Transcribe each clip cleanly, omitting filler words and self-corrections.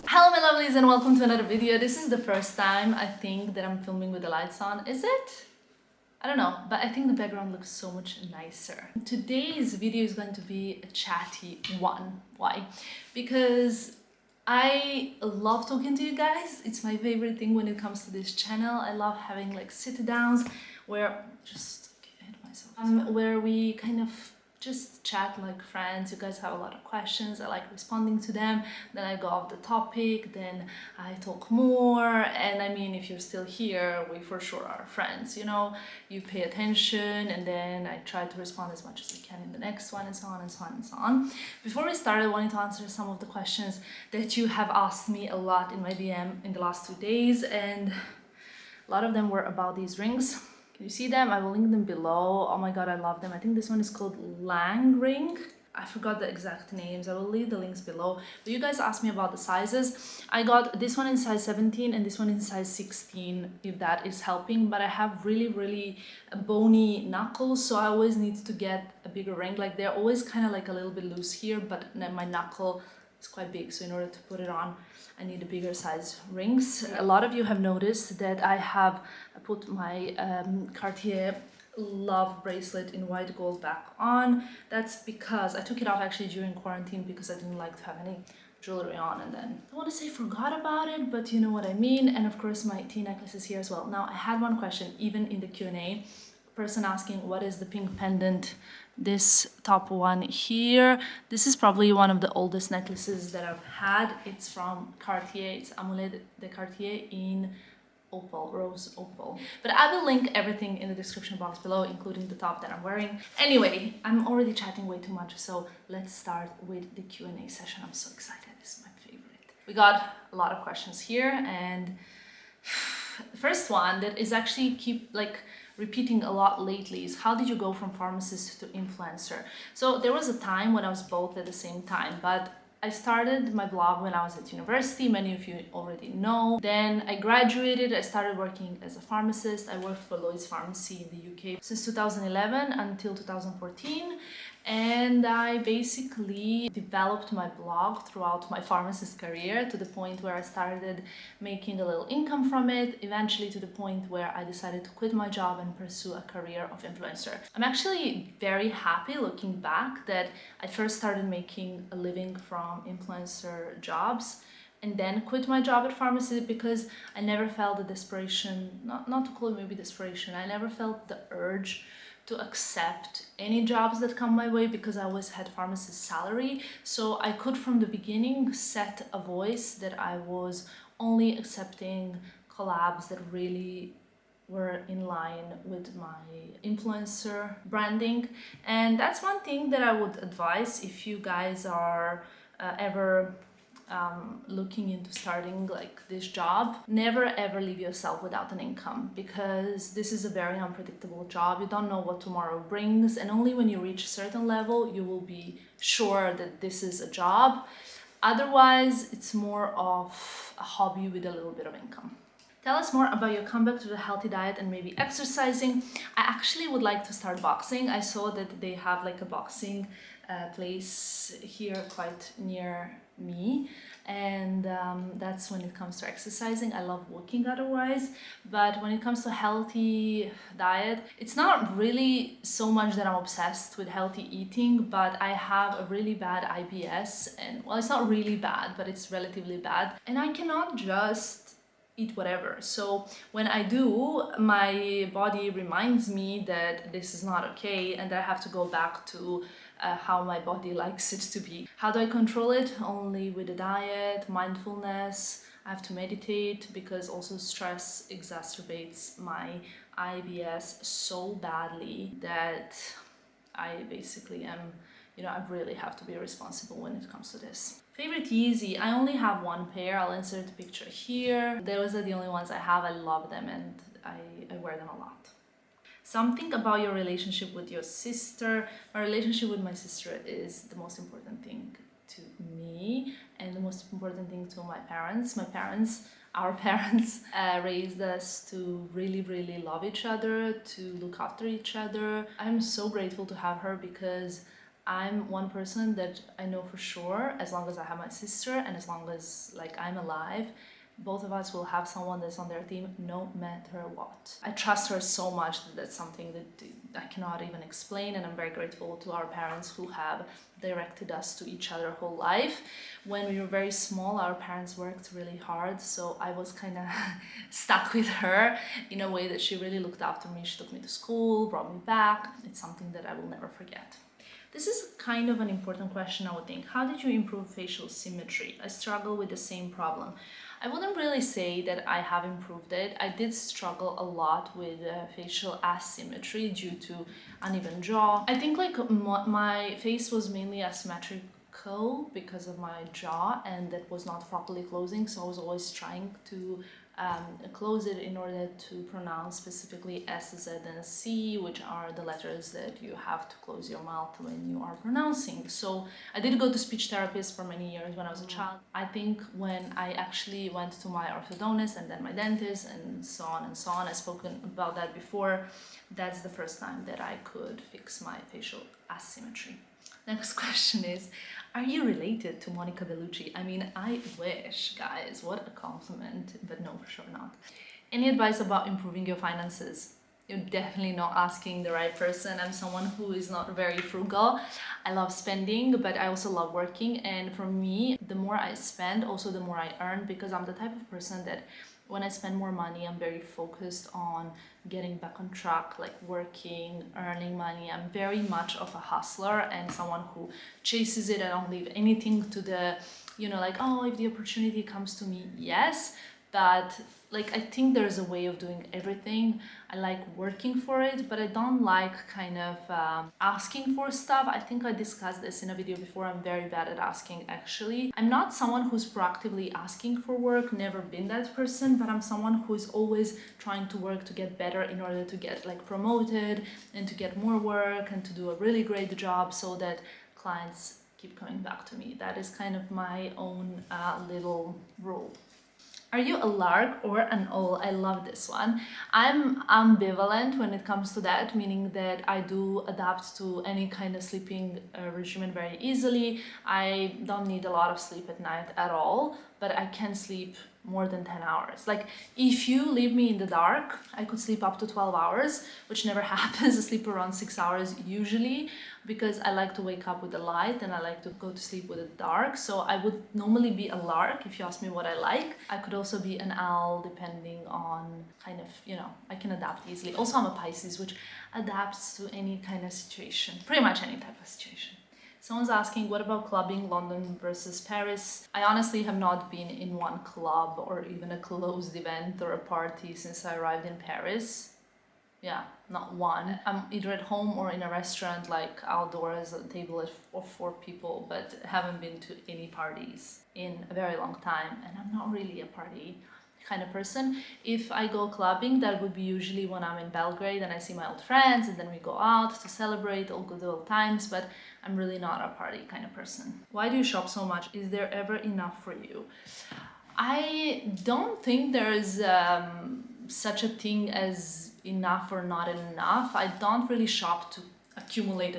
Hello my lovelies and welcome to another video. This is the first time I think that I'm filming with the lights on. Is it? I don't know, but I think the background looks so much nicer. Today's video is going to be a chatty one. Why? Because I love talking to you guys. It's my favorite thing when it comes to this channel. I love having like sit downs where where we kind of just chat like friends. You guys have a lot of questions, I like responding to them, then I go off the topic, then I talk more, and I mean, if you're still here, we for sure are friends, you know, you pay attention, and then I try to respond as much as I can in the next one, and so on and so on and so on. Before we start, I wanted to answer some of the questions that you have asked me a lot in my DM in the last 2 days, and a lot of them were about these rings. Can you see them? I will link them below. Oh my god, I love them. I think this one is called Lang ring. I forgot the exact names. I will leave the links below. But you guys asked me about the sizes. I got this one in size 17 and this one in size 16, if that is helping. But I have really bony knuckles, so I always need to get a bigger ring. Like they're always kind of like a little bit loose here, but then my knuckle is quite big, so in order to put it on, I need a bigger size rings. A lot of you have noticed that I have put my Cartier Love bracelet in white gold back on. That's because I took it off actually during quarantine because I didn't like to have any jewelry on, and then I want to say forgot about it, but you know what I mean. And of course my tea necklace is here as well. Now I had one question even in the Q&A, person asking what is the pink pendant, this top one here. This is probably one of the oldest necklaces that I've had. It's from Cartier. It's Amulet de Cartier in opal, rose opal. But I will link everything in the description box below, including the top that I'm wearing. Anyway, I'm already chatting way too much, so let's start with the Q&A session. I'm so excited. This is my favorite. We got a lot of questions here, and the first one that is actually keep like repeating a lot lately is, how did you go from pharmacist to influencer? So there was a time when I was both at the same time, but I started my blog when I was at university. Many of you already know. Then I graduated, I started working as a pharmacist. I worked for Lloyd's Pharmacy in the UK since 2011 until 2014. And I basically developed my blog throughout my pharmacist career to the point where I started making a little income from it, eventually to the point where I decided to quit my job and pursue a career of influencer. I'm actually very happy looking back that I first started making a living from influencer jobs and then quit my job at pharmacy because I never felt the desperation, not to call it maybe desperation, I never felt the urge to accept any jobs that come my way because I always had pharmacist salary. So I could from the beginning set a voice that I was only accepting collabs that really were in line with my influencer branding. And that's one thing that I would advise if you guys are ever looking into starting like this job. Never ever leave yourself without an income, because this is a very unpredictable job. You don't know what tomorrow brings, and only when you reach a certain level you will be sure that this is a job. Otherwise it's more of a hobby with a little bit of income. Tell us more about your comeback to the healthy diet and maybe exercising. I actually would like to start boxing. I saw that they have like a boxing place here quite near me, and that's when it comes to exercising. I love walking otherwise, but when it comes to healthy diet, it's not really so much that I'm obsessed with healthy eating, but I have a really bad IBS, and well, it's not really bad, but it's relatively bad, and I cannot just eat whatever. So when I do, my body reminds me that this is not okay and that I have to go back to how my body likes it to be. How do I control it? Only with a diet, mindfulness. I have to meditate because also stress exacerbates my IBS so badly that I basically am, you know, I really have to be responsible when it comes to this. Favorite Yeezy, I only have one pair. I'll insert a picture here. Those are the only ones I have. I love them and I wear them a lot. Something about your relationship with your sister. My relationship with my sister is the most important thing to me and the most important thing to my parents. Our parents raised us to really love each other, to look after each other. I'm so grateful to have her because I'm one person that I know for sure, as long as I have my sister and as long as like I'm alive, both of us will have someone that's on their team no matter what. I trust her so much that that's something that I cannot even explain, and I'm very grateful to our parents who have directed us to each other whole life. When we were very small, our parents worked really hard, so I was kind of stuck with her in a way that she really looked after me. She took me to school, brought me back. It's something that I will never forget. This is kind of an important question, I would think. How did you improve facial symmetry? I struggle with the same problem. I wouldn't really say that I have improved it. I did struggle a lot with facial asymmetry due to uneven jaw. I think like my face was mainly asymmetrical because of my jaw, and that was not properly closing, so I was always trying to close it in order to pronounce specifically S, Z, and C, which are the letters that you have to close your mouth when you are pronouncing. So I did go to speech therapist for many years when I was a child. I think when I actually went to my orthodontist and then my dentist and so on and so on, I've spoken about that before, that's the first time that I could fix my facial asymmetry. Next question is, are you related to Monica Bellucci? I mean, I wish, guys, what a compliment, but no, for sure not. Any advice about improving your finances? You're definitely not asking the right person. I'm someone who is not very frugal. I love spending, but I also love working. And for me, the more I spend, also the more I earn, because I'm the type of person that when I spend more money, I'm very focused on getting back on track, like working, earning money. I'm very much of a hustler and someone who chases it. I don't leave anything to the, like, oh, if the opportunity comes to me, yes. But like, I think there's a way of doing everything. I like working for it, but I don't like kind of asking for stuff. I think I discussed this in a video before. I'm very bad at asking, actually. I'm not someone who's proactively asking for work, never been that person, but I'm someone who's always trying to work to get better in order to get like promoted and to get more work and to do a really great job so that clients keep coming back to me. That is kind of my own little rule. Are you a lark or an owl? I love this one. I'm ambivalent when it comes to that, meaning that I do adapt to any kind of sleeping regimen very easily. I don't need a lot of sleep at night at all, but I can sleep more than 10 hours. Like, if you leave me in the dark, I could sleep up to 12 hours, which never happens. I sleep around 6 hours usually, because I like to wake up with the light and I like to go to sleep with the dark. So I would normally be a lark if you ask me what I like. I could also be an owl depending on kind of, I can adapt easily. Also, I'm a Pisces, which adapts to any kind of situation, pretty much any type of situation. Someone's asking, what about clubbing, London versus Paris? I honestly have not been in one club or even a closed event or a party since I arrived in Paris. Yeah, not one. I'm either at home or in a restaurant, like outdoors, a table of 4 people, but haven't been to any parties in a very long time. And I'm not really a party kind of person. If I go clubbing, that would be usually when I'm in Belgrade and I see my old friends and then we go out to celebrate all good old times, but I'm really not a party kind of person. Why do you shop so much? Is there ever enough for you? I don't think there's such a thing as enough or not enough. I don't really shop to accumulate.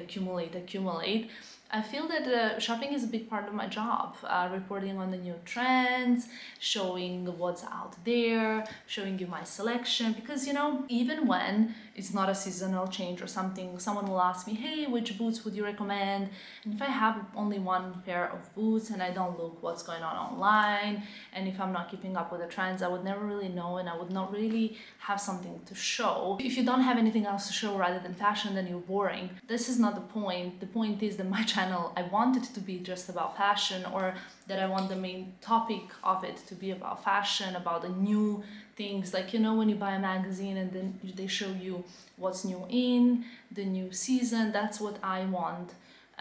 I feel that shopping is a big part of my job, reporting on the new trends, showing what's out there, showing you my selection, because even when it's not a seasonal change or something, someone will ask me, hey, which boots would you recommend? And if I have only one pair of boots and I don't look what's going on online, and if I'm not keeping up with the trends, I would never really know and I would not really have something to show. If you don't have anything else to show rather than fashion, then you're boring. This is not the point. The point is that my channel, I want it to be just about fashion, or that I want the main topic of it to be about fashion, about the new things, like when you buy a magazine and then they show you what's new in the new season. That's what I want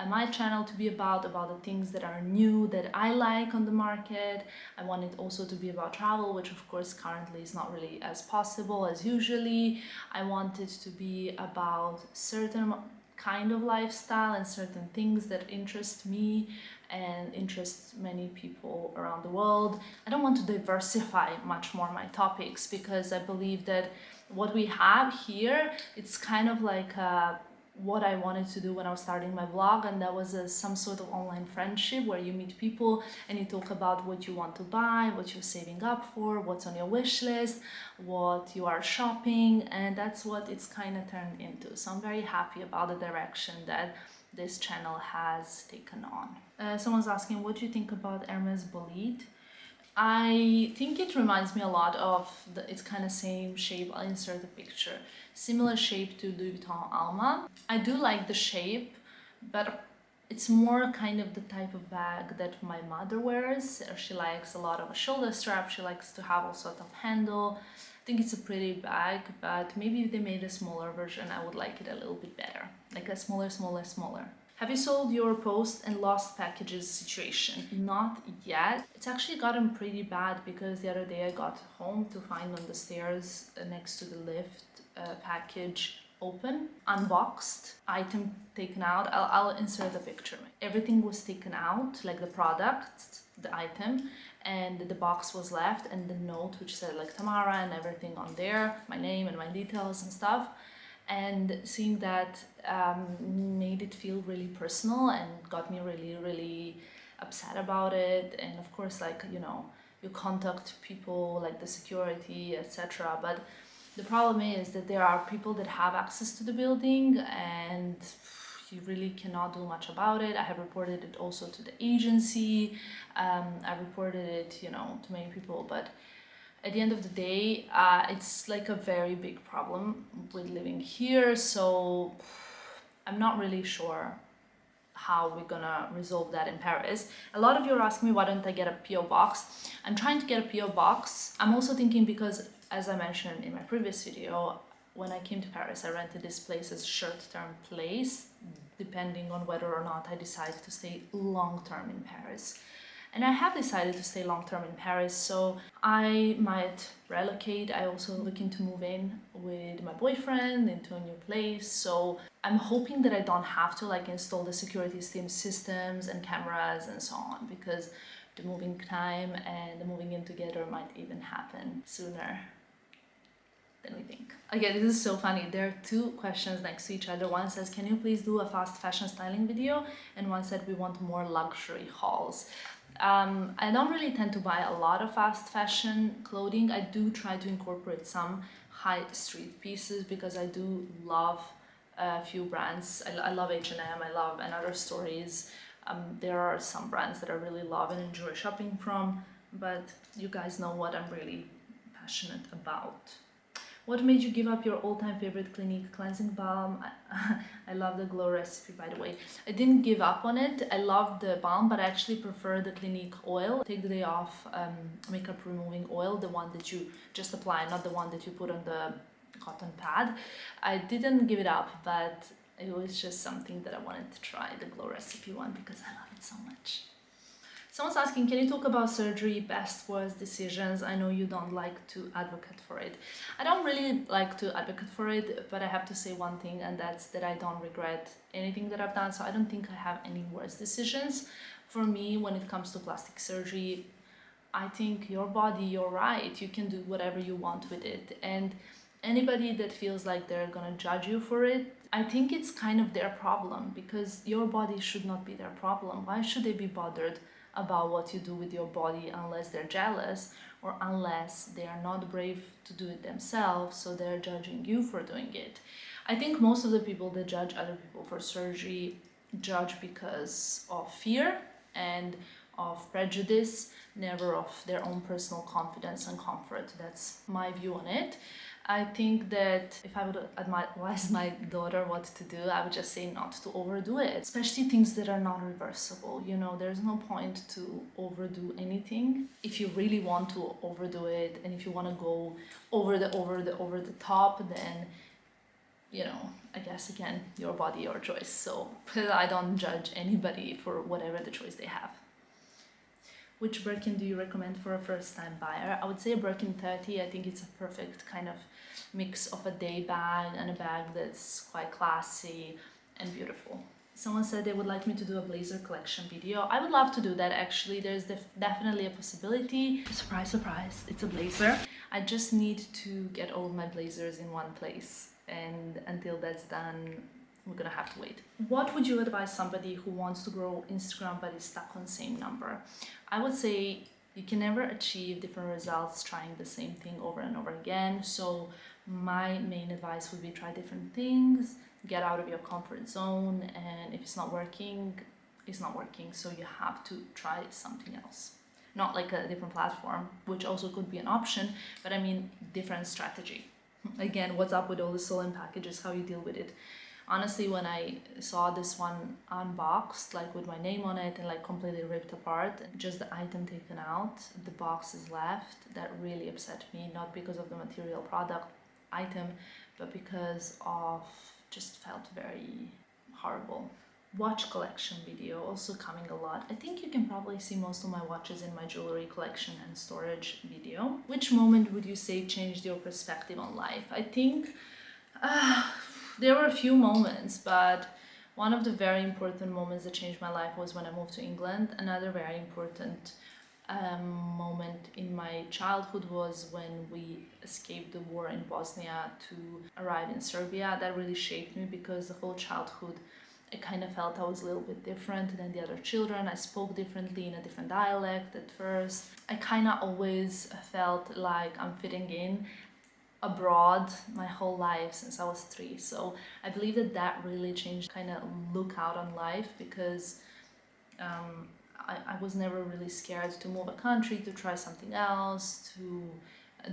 my channel to be about the things that are new that I like on the market. I want it also to be about travel, which of course currently is not really as possible as usually. I want it to be about certain kind of lifestyle and certain things that interest me and interest many people around the world. I don't want to diversify much more my topics, because I believe that what we have here, it's kind of like a what I wanted to do when I was starting my blog, and that was some sort of online friendship where you meet people and you talk about what you want to buy, what you're saving up for, what's on your wish list, what you are shopping, and that's what it's kind of turned into. So I'm very happy about the direction that this channel has taken on. Someone's asking, what do you think about Hermes Bolide? I think it reminds me a lot of it's kind of same shape. I'll insert a picture. Similar shape to Louis Vuitton Alma. I do like the shape, but it's more kind of the type of bag that my mother wears. She likes a lot of a shoulder strap. She likes to have a sort of handle. I think it's a pretty bag, but maybe if they made a smaller version, I would like it a little bit better. Like a smaller. Have you sold your post and lost packages situation? Not yet. It's actually gotten pretty bad because the other day I got home to find on the stairs next to the lift package open, unboxed, item taken out. I'll insert a picture. Everything was taken out, like the product, the item, and the box was left, and the note which said like Tamara and everything on there, my name and my details and stuff. And seeing that made it feel really personal and got me really upset about it. And of course, like, you know, you contact people like the security, etc. But the problem is that there are people that have access to the building and you really cannot do much about it. I have reported it also to the agency. I reported it, you know, to many people, but at the end of the day, it's like a very big problem with living here. So I'm not really sure how we're gonna resolve that in Paris. A lot of you are asking me, why don't I get a PO box? I'm trying to get a PO box. I'm also thinking because, as I mentioned in my previous video, when I came to Paris, I rented this place as a short-term place, depending on whether or not I decide to stay long-term in Paris. And I have decided to stay long-term in Paris, so I might relocate. I also looking to move in with my boyfriend into a new place. So I'm hoping that I don't have to like install the security systems and cameras and so on, because the moving time and the moving in together might even happen sooner than we think. Okay, this is so funny. There are two questions next to each other. One says, can you please do a fast fashion styling video? And one said, we want more luxury hauls. I don't really tend to buy a lot of fast fashion clothing. I do try to incorporate some high street pieces because I do love a few brands. I love H&M, I love & Other Stories. There are some brands that I really love and enjoy shopping from, but you guys know what I'm really passionate about. What made you give up your all-time favorite Clinique cleansing balm? I love the glow recipe, by the way. I didn't give up on it. I love the balm, but I actually prefer the Clinique oil. Take the day off makeup removing oil, the one that you just apply, not the one that you put on the cotton pad. I didn't give it up, but it was just something that I wanted to try, the glow recipe one, because I love it so much. Someone's asking, can you talk about surgery, best, worst decisions? I know you don't like to advocate for it. I don't really like to advocate for it, but I have to say one thing, and that's that I don't regret anything that I've done. So I don't think I have any worst decisions. For me, when it comes to plastic surgery, I think your body, you're right. You can do whatever you want with it. And anybody that feels like they're gonna judge you for it, I think it's kind of their problem, because your body should not be their problem. Why should they be bothered about what you do with your body unless they're jealous or unless they are not brave to do it themselves, so they're judging you for doing it? I think most of the people that judge other people for surgery judge because of fear and of prejudice, never of their own personal confidence and comfort. That's my view on it. I think that if I would advise my daughter what to do, I would just say not to overdo it, especially things that are not reversible. You know, there's no point to overdo anything. If you really want to overdo it, and if you want to go over the top, then, you know, I guess again, your body, your choice. So I don't judge anybody for whatever the choice they have. Which Birkin do you recommend for a first-time buyer? I would say a Birkin 30. I think it's a perfect kind of mix of a day bag and a bag that's quite classy and beautiful. Someone said they would like me to do a blazer collection video. I would love to do that, actually. There's definitely a possibility. Surprise, surprise, it's a blazer. I just need to get all of my blazers in one place. And until that's done, we're gonna have to wait. What would you advise somebody who wants to grow Instagram but is stuck on the same number? I would say you can never achieve different results trying the same thing over and over again. So my main advice would be try different things, get out of your comfort zone, and if it's not working, it's not working. So you have to try something else. Not like a different platform, which also could be an option, but I mean different strategy. Again, what's up with all the stolen packages, how you deal with it. Honestly, when I saw this one unboxed, like with my name on it and like completely ripped apart, just the item taken out, the box is left, that really upset me, not because of the material product item, but because of just felt very horrible. Watch collection video also coming a lot. I think you can probably see most of my watches in my jewelry collection and storage video. Which moment would you say changed your perspective on life? I think there were a few moments, but one of the very important moments that changed my life was when I moved to England. Another very important moment in my childhood was when we escaped the war in Bosnia to arrive in Serbia. That really shaped me because the whole childhood I kind of felt I was a little bit different than the other children. I spoke differently in a different dialect at first. I kind of always felt like I'm fitting in abroad my whole life since I was 3. So I believe that that really changed kind of look out on life, because I was never really scared to move a country, to try something else, to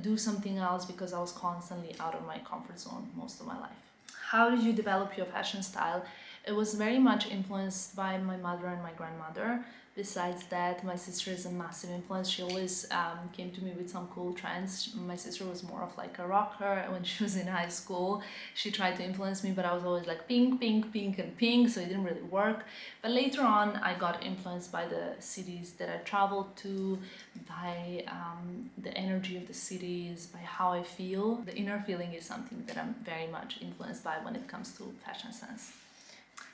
do something else, because I was constantly out of my comfort zone most of my life. How did you develop your fashion style? It was very much influenced by my mother and my grandmother. Besides that, my sister is a massive influence. She always came to me with some cool trends. My sister was more of like a rocker. When she was in high school, she tried to influence me, but I was always like pink, pink, pink, and pink, so it didn't really work. But later on, I got influenced by the cities that I traveled to, by the energy of the cities, by how I feel. The inner feeling is something that I'm very much influenced by when it comes to fashion sense.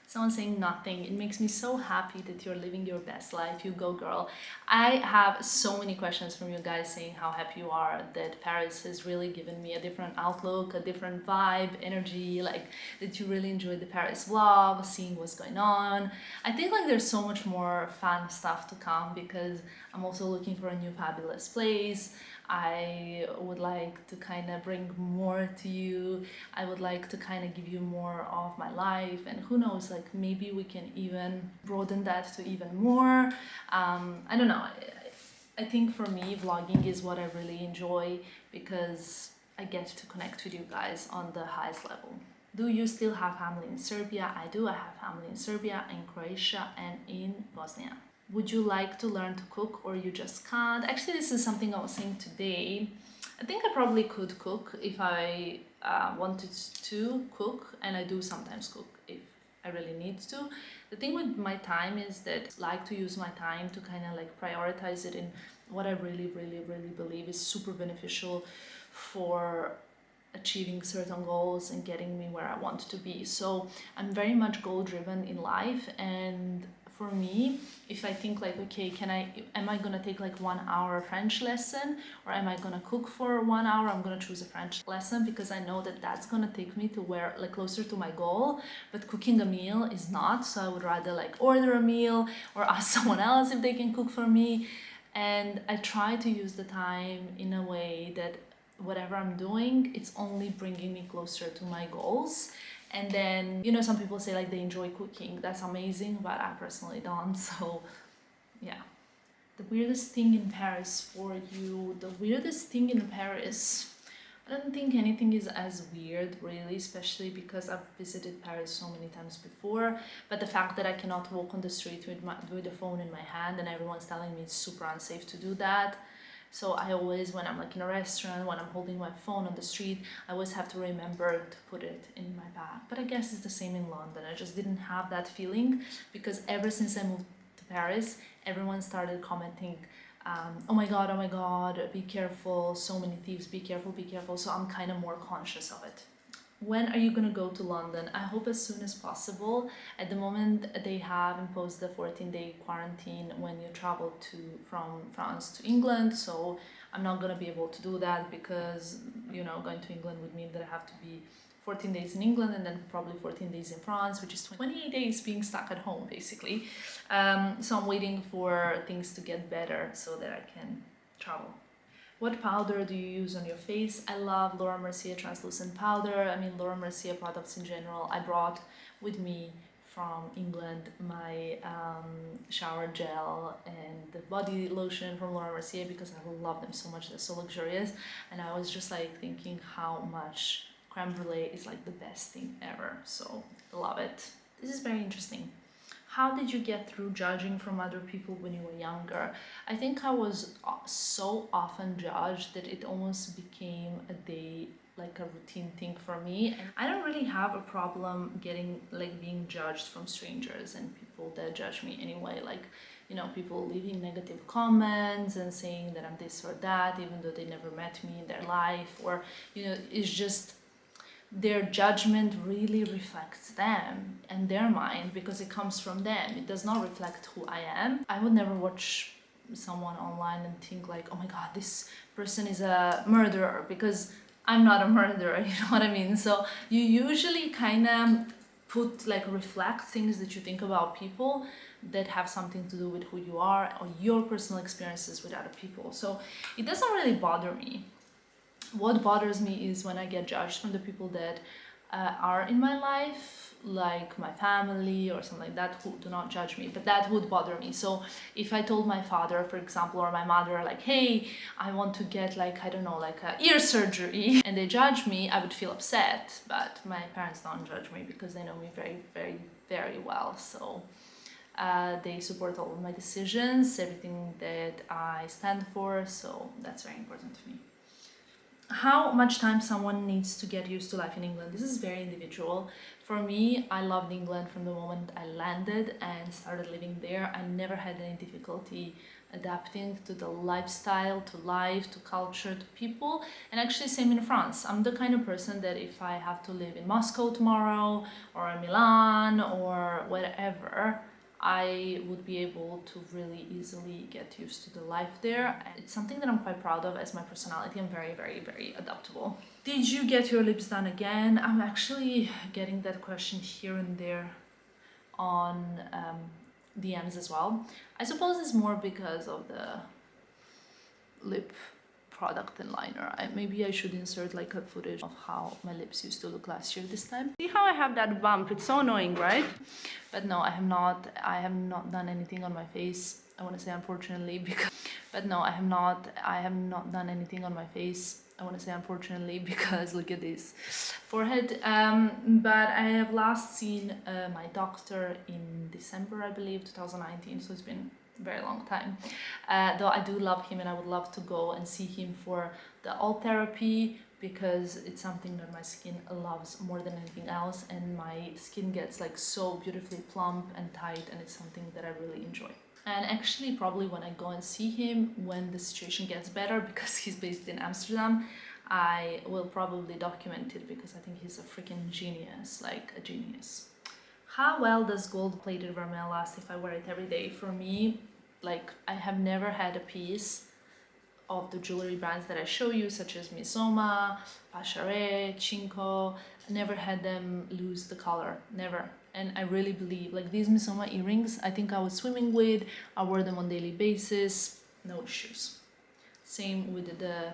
Someone saying nothing. It makes me so happy that you're living your best life. You go, girl. I have so many questions from you guys saying how happy you are, that Paris has really given me a different outlook, a different vibe, energy, like that you really enjoyed the Paris vlog, seeing what's going on. I think like there's so much more fun stuff to come, because I'm also looking for a new fabulous place. I would like to kind of bring more to you. I would like to kind of give you more of my life, and who knows, like maybe we can even broaden that to even more. I don't know. I think for me, vlogging is what I really enjoy, because I get to connect with you guys on the highest level. Do you still have family in Serbia? I do. I have family in Serbia, in Croatia, and in Bosnia. Would you like to learn to cook, or you just can't? Actually, this is something I was saying today. I think I probably could cook if I wanted to cook, and I do sometimes cook if I really need to. The thing with my time is that I like to use my time to kind of like prioritize it in what I really, really, really believe is super beneficial for achieving certain goals and getting me where I want to be. So I'm very much goal driven in life, and for me, if I think like, okay, am I gonna take like 1 hour French lesson, or am I gonna cook for 1 hour? I'm gonna choose a French lesson, because I know that that's gonna take me to where, like, closer to my goal. But cooking a meal is not, so I would rather like order a meal or ask someone else if they can cook for me. And I try to use the time in a way that whatever I'm doing, it's only bringing me closer to my goals. And then, you know, some people say like they enjoy cooking. That's amazing, but I personally don't. So yeah. The weirdest thing in Paris for you. The weirdest thing in Paris. I don't think anything is as weird, really, especially because I've visited Paris so many times before. But the fact that I cannot walk on the street with the phone in my hand, and everyone's telling me it's super unsafe to do that. So I always, when I'm like in a restaurant, when I'm holding my phone on the street, I always have to remember to put it in my bag. But I guess it's the same in London. I just didn't have that feeling, because ever since I moved to Paris, everyone started commenting, oh my god, be careful, so many thieves, be careful, be careful. So I'm kind of more conscious of it. When are you gonna go to London? I hope as soon as possible. At the moment, they have imposed the 14-day quarantine when you travel from France to England. So I'm not gonna be able to do that, because, you know, going to England would mean that I have to be 14 days in England and then probably 14 days in France, which is 28 days being stuck at home basically. So I'm waiting for things to get better so that I can travel. What powder do you use on your face? I love Laura Mercier translucent powder. I mean, Laura Mercier products in general. I brought with me from England my shower gel and the body lotion from Laura Mercier because I love them so much. They're so luxurious. And I was just like thinking how much creme brulee is like the best thing ever. So I love it. This is very interesting. How did you get through judging from other people when you were younger? I think I was so often judged that it almost became a day, like a routine thing for me. And I don't really have a problem being judged from strangers and people that judge me anyway. Like, you know, people leaving negative comments and saying that I'm this or that, even though they never met me in their life, or, you know, it's just their judgment really reflects them and their mind because it comes from them. It does not reflect who I am. I would never watch someone online and think like, oh my god, this person is a murderer, because I'm not a murderer, you know what I mean? So you usually kind of reflect things that you think about people that have something to do with who you are or your personal experiences with other people. So it doesn't really bother me. What bothers me is when I get judged from the people that are in my life, like my family or something like that, who do not judge me, but that would bother me. So if I told my father, for example, or my mother, like, hey, I want to get like, I don't know, like a ear surgery, and they judge me, I would feel upset. But my parents don't judge me because they know me very, very, very well. So they support all of my decisions, everything that I stand for. So that's very important to me. How much time someone needs to get used to life in England? This is very individual. For me, I loved England from the moment I landed and started living there. I never had any difficulty adapting to the lifestyle, to life, to culture, to people, and actually same in France. I'm the kind of person that if I have to live in Moscow tomorrow or in Milan or whatever, I would be able to really easily get used to the life there. It's something that I'm quite proud of as my personality. I'm very, very, very adaptable. Did you get your lips done again? I'm actually getting that question here and there on DMs as well. I suppose it's more because of the lip product and liner. Maybe I should insert like a footage of how my lips used to look last year this time. See how I have that bump? It's so annoying, right? But no, I have not done anything on my face. I want to say unfortunately because I have not done anything on my face. I want to say unfortunately because look at this forehead. But I have last seen my doctor in December, I believe, 2019, so it's been very long time, though I do love him and I would love to go and see him for the alt therapy because it's something that my skin loves more than anything else, and my skin gets like so beautifully plump and tight, and it's something that I really enjoy. And actually probably when I go and see him when the situation gets better, because he's based in Amsterdam, I will probably document it because I think he's a freaking genius, like a genius. How well does gold-plated Vermeil last if I wear it every day? For me, like, I have never had a piece of the jewelry brands that I show you, such as Missoma, Pachare, Cinco. I never had them lose the color, never. And I really believe, like these Missoma earrings, I think I was swimming with, I wore them on a daily basis, no issues. Same with the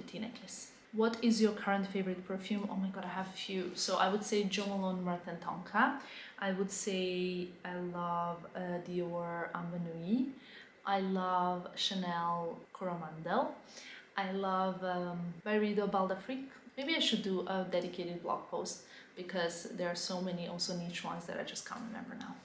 tea necklace. What is your current favorite perfume? Oh my god, I have a few. So I would say Jo Malone Mirth and Tonka. I would say I love Dior Amber Nuit. I love Chanel Coromandel. I love Byredo Baldafrique. Maybe I should do a dedicated blog post because there are so many also niche ones that I just can't remember now.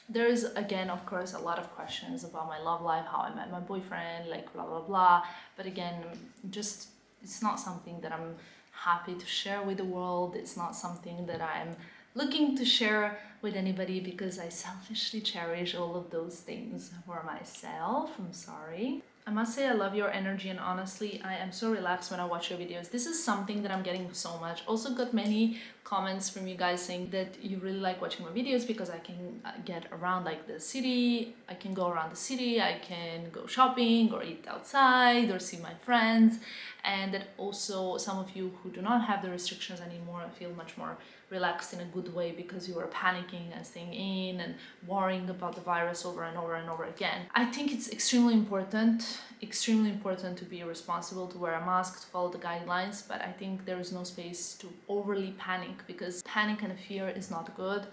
There is, again, of course, a lot of questions about my love life, how I met my boyfriend, like blah, blah, blah. But again, just it's not something that I'm happy to share with the world. It's not something that I'm looking to share with anybody because I selfishly cherish all of those things for myself. I'm sorry. I must say I love your energy, and honestly I am so relaxed when I watch your videos. This is something that I'm getting so much. Also got many comments from you guys saying that you really like watching my videos because I can get around like the city, I can go around the city, I can go shopping or eat outside or see my friends, and that also some of you who do not have the restrictions anymore feel much more relaxed in a good way because you were panicking and staying in and worrying about the virus over and over and over again. I think it's extremely important to be responsible, to wear a mask, to follow the guidelines, but I think there is no space to overly panic, because panic and fear is not good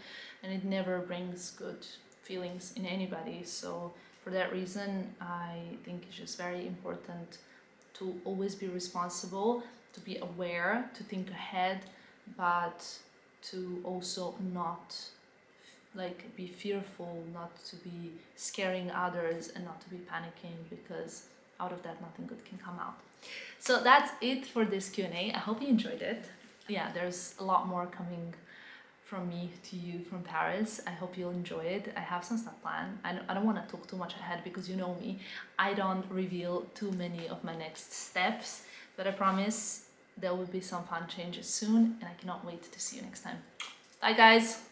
and it never brings good feelings in anybody. So for that reason, I think it's just very important to always be responsible, to be aware, to think ahead, but to also not like be fearful, not to be scaring others and not to be panicking, because out of that nothing good can come out. So that's it for this Q&A. I hope you enjoyed it. Yeah, there's a lot more coming from me to you from Paris. I hope you'll enjoy it. I have some stuff planned. I don't want to talk too much ahead because you know me. I don't reveal too many of my next steps, but I promise there will be some fun changes soon, and I cannot wait to see you next time. Bye guys!